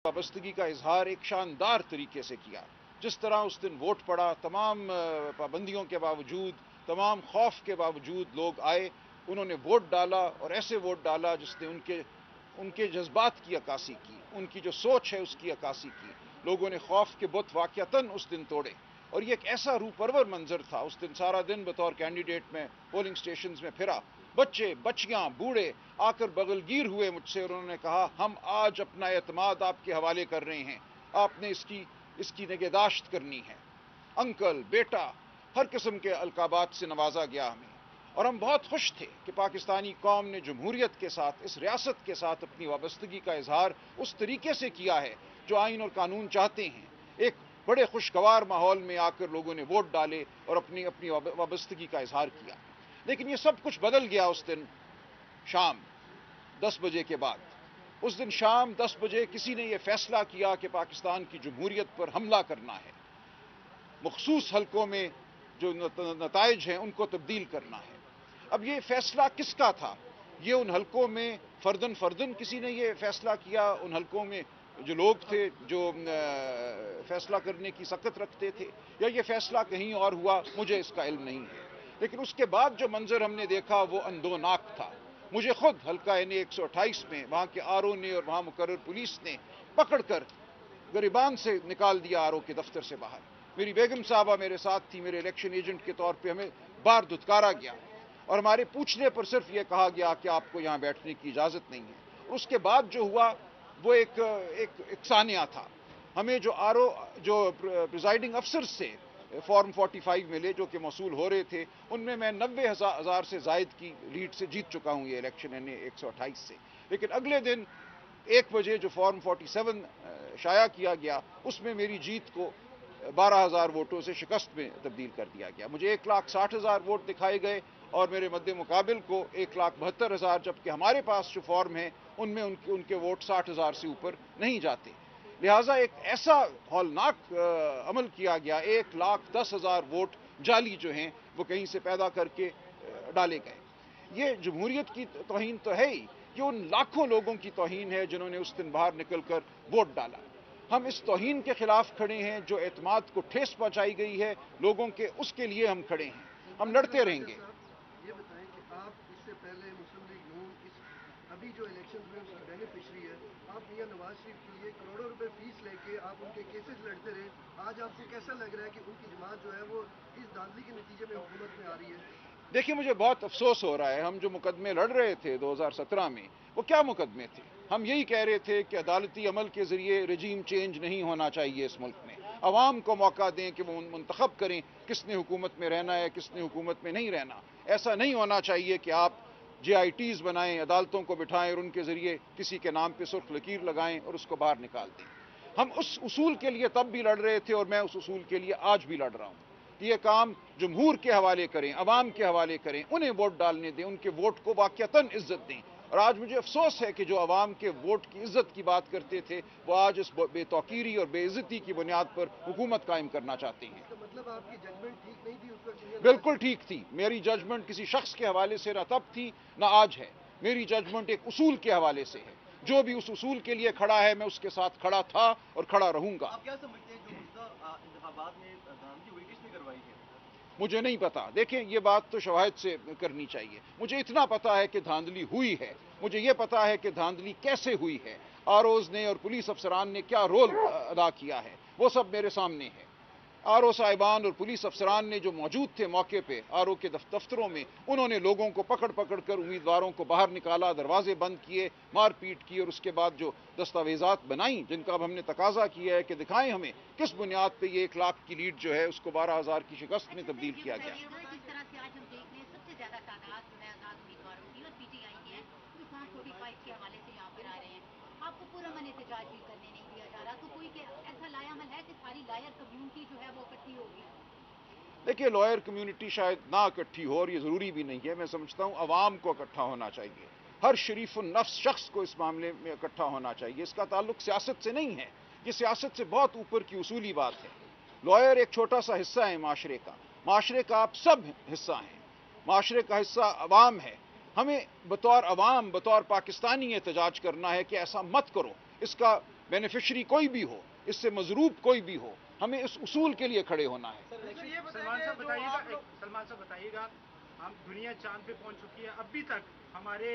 وابستگی کا اظہار ایک شاندار طریقے سے کیا. جس طرح اس دن ووٹ پڑا، تمام پابندیوں کے باوجود، تمام خوف کے باوجود لوگ آئے، انہوں نے ووٹ ڈالا، اور ایسے ووٹ ڈالا جس نے ان کے جذبات کی عکاسی کی، ان کی جو سوچ ہے اس کی عکاسی کی. لوگوں نے خوف کے بت واقعتاً اس دن توڑے، اور یہ ایک ایسا روح پرور منظر تھا. اس دن سارا دن بطور کینڈیڈیٹ میں پولنگ سٹیشنز میں پھرا. بچے، بچیاں، بوڑھے آ کر بغل گیر ہوئے مجھ سے، اور انہوں نے کہا ہم آج اپنا اعتماد آپ کے حوالے کر رہے ہیں، آپ نے اس کی نگہداشت کرنی ہے. انکل، بیٹا، ہر قسم کے القابات سے نوازا گیا ہمیں، اور ہم بہت خوش تھے کہ پاکستانی قوم نے جمہوریت کے ساتھ، اس ریاست کے ساتھ اپنی وابستگی کا اظہار اس طریقے سے کیا ہے جو آئین اور قانون چاہتے ہیں. ایک بڑے خوشگوار ماحول میں آ کر لوگوں نے ووٹ ڈالے اور اپنی وابستگی کا اظہار کیا. لیکن یہ سب کچھ بدل گیا اس دن شام 10 بجے کے بعد. اس دن شام 10 بجے کسی نے یہ فیصلہ کیا کہ پاکستان کی جمہوریت پر حملہ کرنا ہے، مخصوص حلقوں میں جو نتائج ہیں ان کو تبدیل کرنا ہے. اب یہ فیصلہ کس کا تھا؟ یہ ان حلقوں میں فردن کسی نے یہ فیصلہ کیا، ان حلقوں میں جو لوگ تھے جو فیصلہ کرنے کی سخت رکھتے تھے، یا یہ فیصلہ کہیں اور ہوا؟ مجھے اس کا علم نہیں ہے. لیکن اس کے بعد جو منظر ہم نے دیکھا وہ اندوناک تھا. مجھے خود حلقہ NA-128 میں وہاں کے RO نے اور وہاں مقرر پولیس نے پکڑ کر گریبان سے نکال دیا RO کے دفتر سے باہر. میری بیگم صاحبہ میرے ساتھ تھی، میرے الیکشن ایجنٹ کے طور پہ ہمیں بار دھتکارا گیا، اور ہمارے پوچھنے پر صرف یہ کہا گیا کہ آپ کو یہاں بیٹھنے کی اجازت نہیں ہے. اس کے بعد جو ہوا وہ ایک سانیہ تھا. ہمیں جو پریزائڈنگ افسر سے فارم 45 ملے جو کہ موصول ہو رہے تھے، ان میں 90,000 سے زائد کی لیڈ سے جیت چکا ہوں یہ الیکشن NA-128 سے. لیکن اگلے دن 1 بجے جو فارم 47 شائع کیا گیا، اس میں میری جیت کو 12,000 ووٹوں سے شکست میں تبدیل کر دیا گیا. مجھے 1,60,000 ووٹ دکھائے گئے اور میرے مد مقابل کو 1,72,000، جبکہ ہمارے پاس جو فارم ہیں ان میں ان کے ووٹ 60,000 سے اوپر نہیں جاتے. لہٰذا ایک ایسا ہولناک عمل کیا گیا، 1,10,000 ووٹ جعلی جو ہیں وہ کہیں سے پیدا کر کے ڈالے گئے. یہ جمہوریت کی توہین تو ہے ہی، یہ ان لاکھوں لوگوں کی توہین ہے جنہوں نے اس دن باہر نکل کر ووٹ ڈالا. ہم اس توہین کے خلاف کھڑے ہیں جو اعتماد کو ٹھیس پہنچائی گئی ہے لوگوں کے، اس کے لیے ہم کھڑے ہیں، ہم لڑتے رہیں گے. یہ بتائیں کہ آپ اس سے پہلے مسلم لیگ نون ابھی جو الیکشنز میں اس کی بینیفیشری ہے، آپ میاں نواز شریف کے لیے کروڑوں روپے فیس لے کے آپ ان کے کیسز لڑتے رہے. آج آپ کو کیسا لگ رہا ہے کہ ان کی جماعت جو ہے وہ اس دھاندلی کے نتیجے میں حکومت میں آ رہی ہے؟ دیکھیے، مجھے بہت افسوس ہو رہا ہے. ہم جو مقدمے لڑ رہے تھے 2017 میں، وہ کیا مقدمے تھے؟ ہم یہی کہہ رہے تھے کہ عدالتی عمل کے ذریعے رجیم چینج نہیں ہونا چاہیے اس ملک میں. عوام کو موقع دیں کہ وہ منتخب کریں کس نے حکومت میں رہنا ہے، کس نے حکومت میں نہیں رہنا. ایسا نہیں ہونا چاہیے کہ آپ JITs بنائیں، عدالتوں کو بٹھائیں اور ان کے ذریعے کسی کے نام پہ سرخ لکیر لگائیں اور اس کو باہر نکال دیں. ہم اس اصول کے لیے تب بھی لڑ رہے تھے، اور میں اس اصول کے لیے آج بھی لڑ رہا ہوں کہ یہ کام جمہور کے حوالے کریں، عوام کے حوالے کریں، انہیں ووٹ ڈالنے دیں، ان کے ووٹ کو واقعتاً عزت دیں. اور آج مجھے افسوس ہے کہ جو عوام کے ووٹ کی عزت کی بات کرتے تھے وہ آج اس بے توقیری اور بے عزتی کی بنیاد پر حکومت قائم کرنا چاہتے ہیں. اس کا مطلب آپ کی ججمنٹ ٹھیک نہیں تھی اس وقت؟ بالکل ٹھیک تھی. میری ججمنٹ کسی شخص کے حوالے سے نہ تب تھی نہ آج ہے. میری ججمنٹ ایک اصول کے حوالے سے ہے. جو بھی اس اصول کے لیے کھڑا ہے میں اس کے ساتھ کھڑا تھا اور کھڑا رہوں گا. آپ کیا سمجھتے ہیں جو گزشتہ انتخابات میں دھاندلی ہوئی کس نے کروائی ہے؟ مجھے نہیں پتا. دیکھیں، یہ بات تو شواہد سے کرنی چاہیے. مجھے اتنا پتا ہے کہ دھاندلی ہوئی ہے. مجھے یہ پتا ہے کہ دھاندلی کیسے ہوئی ہے، ROs نے اور پولیس افسران نے کیا رول ادا کیا ہے، وہ سب میرے سامنے ہے. RO صاحبان اور پولیس افسران نے جو موجود تھے موقع پہ RO کے دفتروں میں، انہوں نے لوگوں کو پکڑ کر امیدواروں کو باہر نکالا، دروازے بند کیے، مار پیٹ کی، اور اس کے بعد جو دستاویزات بنائیں جن کا اب ہم نے تقاضا کیا ہے کہ دکھائیں ہمیں کس بنیاد پہ یہ 1 لاکھ کی لیڈ جو ہے اس کو 12,000 کی شکست میں تبدیل کیا گیا. جس طرح سے آج ہم دیکھ رہے ہیں سب سے زیادہ تعداد جو ہے آزاد امیدواروں کی اور PTI کی ہے، وہ فارم 45 کے حوالے سے یہاں پر آ رہے ہیں. آپ کو پرامن احتجاج بھی کرنے نہیں دیا جا رہا، تو کوئی ایسا لایا عمل ہے کہ ساری لائر کمیونٹی جو ہے وہ اکٹھی ہوگی؟ دیکھیے، لائر کمیونٹی شاید نہ اکٹھی ہو، اور یہ ضروری بھی نہیں ہے. میں سمجھتا ہوں عوام کو اکٹھا ہونا چاہیے. ہر شریف النفس شخص کو اس معاملے میں اکٹھا ہونا چاہیے. اس کا تعلق سیاست سے نہیں ہے، یہ سیاست سے بہت اوپر کی اصولی بات ہے. لائر ایک چھوٹا سا حصہ ہے معاشرے کا. معاشرے کا آپ سب حصہ ہیں. معاشرے کا حصہ عوام ہے. ہمیں بطور عوام، بطور پاکستانی احتجاج کرنا ہے کہ ایسا مت کرو. اس کا बेनिफिशरी कोई भी हो, इससे मजरूब कोई भी हो, हमें इस उसूल के लिए खड़े होना है। सलमान साहब बताइएगा, हम दुनिया चांद पे पहुंच चुकी है, अभी तक हमारे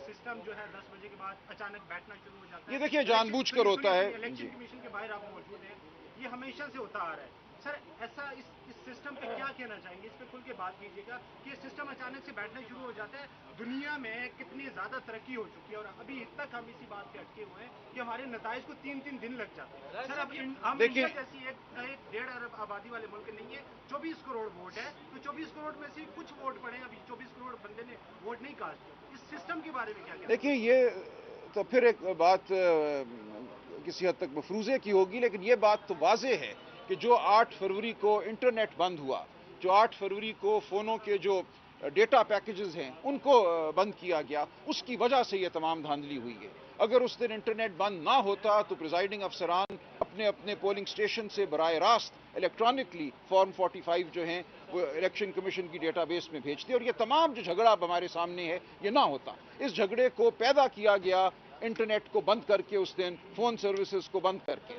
सिस्टम जो है 10 बजे के बाद अचानक बैठना शुरू हो जाता है। ये देखिए जानबूझ कर होता है। इलेक्शन कमीशन के बाहर आप मौजूद हैं, ये हमेशा से होता आ रहा है। सर ऐसा इस सिस्टम पे क्या कहना चाहेंगे, इस पे खुल के बात कीजिएगा कि ये सिस्टम अचानक से बैठना शुरू हो जाता है। दुनिया में कितनी ज्यादा तरक्की हो चुकी है और अभी तक हम इसी बात पे अटके हुए हैं कि हमारे नताइज को 3-3 दिन लग जाते हैं। सर अब हम देखिए, इंडिया जैसी एक 1.5 अरब आबादी वाले मुल्क नहीं है, 24 करोड़ वोट है, तो 24 करोड़ में से कुछ वोट पड़े, अभी 24 करोड़ बंदे ने वोट नहीं कास्ट। इस सिस्टम के बारे में क्या कहना? देखिए ये तो फिर एक बात किसी हद तक मफरूजे की होगी, लेकिन ये बात तो वाज़ेह है कि जो 8 फरवरी को इंटरनेट बंद हुआ, जो 8 फरवरी को फ़ोनों के जो डेटा पैकेजेस हैं उनको बंद किया गया, उसकी वजह से ये तमाम धांधली हुई है। अगर उस दिन इंटरनेट बंद ना होता तो प्रिजाइडिंग अफसरान अपने अपने पोलिंग स्टेशन से बराह रास्त इलेक्ट्रॉनिकली फॉर्म 45 जो हैं वो इलेक्शन कमीशन की डेटाबेस में भेजते और ये तमाम जो झगड़ा हमारे सामने है ये ना होता। इस झगड़े को पैदा किया गया इंटरनेट को बंद करके, उस दिन फोन सर्विसेज को बंद करके।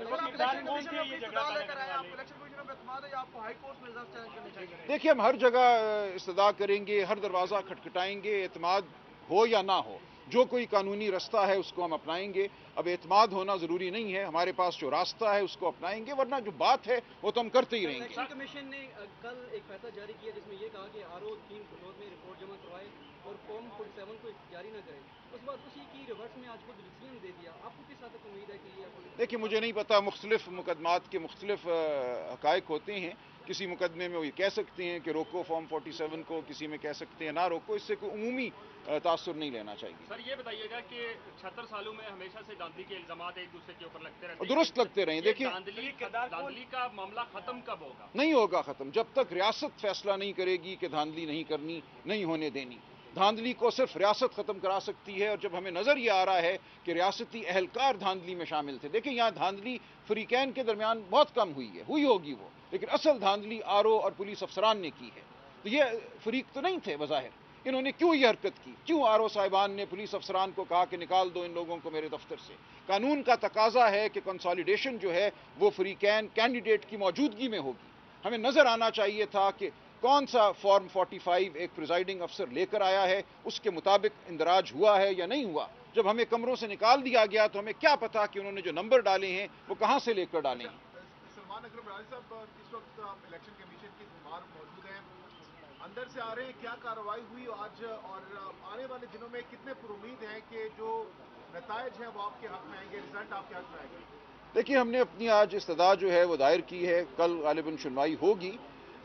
देखिए हम हर जगह इस्तदा करेंगे, हर दरवाज़ा खटखटाएंगे, एतमाद हो या ना हो, जो कोई कानूनी रास्ता है उसको हम अपनाएंगे। अब एतमाद होना ज़रूरी नहीं है, हमारे पास जो रास्ता है उसको अपनाएंगे, वरना जो बात है वो तो हम करते ही रहेंगे। इलेक्शन कमीशन ने कल एक फैसला जारी किया जिसमें यह कहा कि आरओ 3 फ्लोर में रिपोर्ट जमा करवाए और फॉर्म 47 को जारी न करें। उस बाद उसी की रिवर्स में आज खुद डिसीजन दे दिया। आपको किस हद तक उम्मीद है कि ये? देखिए मुझे नहीं पता, मुख्तलिफ मुकदमात के मुख्तलिफ हकायक होते हैं। किसी मुकदमे में वो ये कह सकते हैं कि रोको फॉर्म 47 को, किसी में कह सकते हैं ना रोको। इससे कोई उमूमी तासुर नहीं लेना चाहिए। सर ये बताइएगा कि 76 सालों में हमेशा से धांधली के इल्जामात एक दूसरे के ऊपर लगते रहते हैं, दुरुस्त लगते रहे। देखिए धांधली का मामला खत्म कब होगा? नहीं होगा खत्म जब तक रियासत फैसला नहीं करेगी कि धांधली नहीं करनी, नहीं होने देनी। धांधली को सिर्फ रियासत खत्म करा सकती है, और जब हमें नजर ये आ रहा है कि रियासती अहलकार धांधली में शामिल थे। देखिए यहाँ धांधली फरीकैन के दरमियान बहुत कम हुई है, हुई होगी वो, लेकिन असल धांधली आरओ और पुलिस अफसरान ने की है। तो ये फरीक तो नहीं थे बज़ाहिर, इन्होंने क्यों ये हरकत की? क्यों आरओ साहिबान ने पुलिस अफसरान को कहा कि निकाल दो इन लोगों को मेरे दफ्तर से? कानून का तकाजा है कि कंसोलिडेशन जो है वो फरीकैन कैंडिडेट की मौजूदगी में होगी। हमें नजर आना चाहिए था कि कौन सा फॉर्म 45 एक प्रिजाइडिंग अफसर लेकर आया है, उसके मुताबिक इंदराज हुआ है या नहीं हुआ। जब हमें कमरों से निकाल दिया गया तो हमें क्या पता कि उन्होंने जो नंबर डाले हैं वो कहां से लेकर डाले हैं। सलमान अकरम राज साहब, इस वक्त आप इलेक्शन कमीशन की बाहर मौजूद हैं, अंदर से आ रहे हैं, क्या कार्रवाई हुई आज और आने वाले दिनों में कितने पुरुमीद हैं कि जो नतायज हैं वो आपके हक में आएंगे, रिजल्ट आपके हक में आएंगे? देखिए हमने अपनी आज इस्तदा जो है वो दायर की है, कल गालिबन सुनवाई होगी।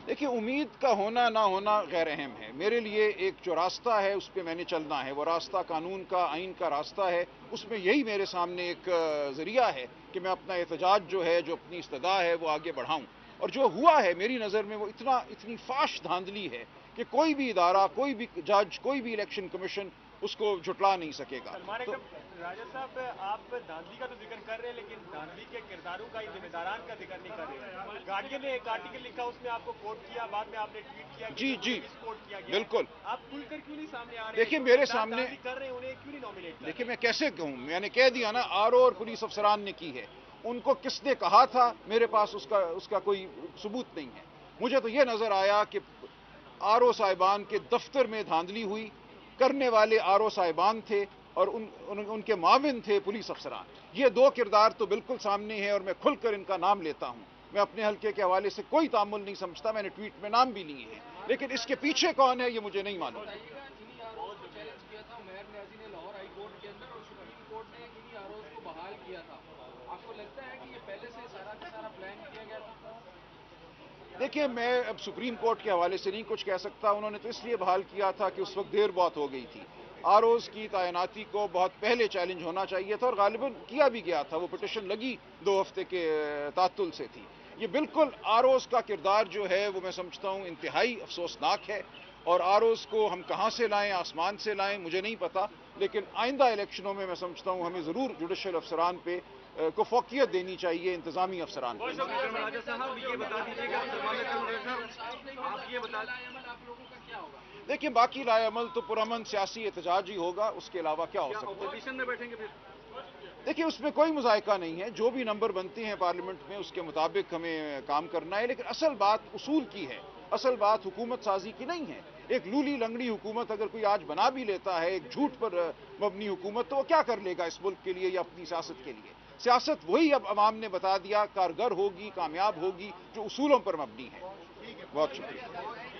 देखिए उम्मीद का होना ना होना गैर अहम है। मेरे लिए एक जो रास्ता है उस पर मैंने चलना है, वो रास्ता कानून का, आइन का रास्ता है। उसमें यही मेरे सामने एक जरिया है कि मैं अपना एहतजाज जो है, जो अपनी इस्तदा है वो आगे बढ़ाऊं। और जो हुआ है मेरी नज़र में वो इतनी फाश धांधली है कि कोई भी इदारा, कोई भी जज, कोई भी इलेक्शन कमीशन उसको झुटला नहीं सकेगा। तो राजा साहब आप धांधली का तो जिक्र कर रहे हैं, लेकिन धांधली के किरदारों का, जिम्मेदारान का जिक्र नहीं कर रहे। गार्डियन ने एक आर्टिकल लिखा, उसमें आपको कोट किया, बाद में आपने ट्वीट किया जी कोट किया गया। बिल्कुल, आप खुलकर क्यों नहीं सामने आ रहे? देखिए मेरे सामने कर रहे हैं, उन्हें क्यों नहीं नॉमिनेट? देखिए मैं कैसे कहूँ, मैंने कह दिया ना, आरओ और पुलिस अफसरान ने की है। उनको किसने कहा था, मेरे पास उसका कोई सबूत नहीं है। मुझे तो यह नजर आया कि आरओ साहिबान के दफ्तर में धांधली हुई, करने वाले आरओ साहिबान थे और उनके माविन थे पुलिस अफसरान। ये दो किरदार तो बिल्कुल सामने हैं और मैं खुलकर इनका नाम लेता हूं। मैं अपने हल्के के हवाले से कोई तामुल नहीं समझता, मैंने ट्वीट में नाम भी लिए हैं, लेकिन इसके पीछे कौन है ये मुझे नहीं मालूम। देखिए मैं अब सुप्रीम कोर्ट के हवाले से नहीं कुछ कह सकता। उन्होंने तो इसलिए बहाल किया था कि उस वक्त देर बहुत हो गई थी। आरओज की तैनाती को बहुत पहले चैलेंज होना चाहिए था और गालिबन किया भी गया था। वो पिटिशन लगी 2 हफ्ते के तातुल से थी। ये बिल्कुल आरओज का किरदार जो है वो मैं समझता हूँ इंतहाई अफसोसनाक है। और आरओज को हम कहाँ से लाएं, आसमान से लाएं, मुझे नहीं पता, लेकिन आइंदा इलेक्शनों में मैं समझता हूँ हमें ज़रूर जुडिशल अफसरान पे को फोकियत देनी चाहिए, इंतजामी अफसरान को। देखिए बाकी लाएअमल तो पुरअमन सियासी एहतजाज ही होगा, उसके अलावा क्या हो सकता है। अपोजिशन में बैठेंगे फिर? देखिए उसमें कोई मुजायका नहीं है, जो भी नंबर बनते हैं पार्लियामेंट में उसके मुताबिक हमें काम करना है, लेकिन असल बात उसूल की है, असल बात हुकूमत साजी की नहीं है। एक लूली लंगड़ी हुकूमत अगर कोई आज बना भी लेता है, एक झूठ पर मबनी हुकूमत, तो वो क्या कर लेगा इस मुल्क के लिए या अपनी सियासत के लिए? सियासत वही अब अवाम ने बता दिया कारगर होगी, कामयाब होगी, जो उसूलों पर मबनी है। बहुत शुक्रिया।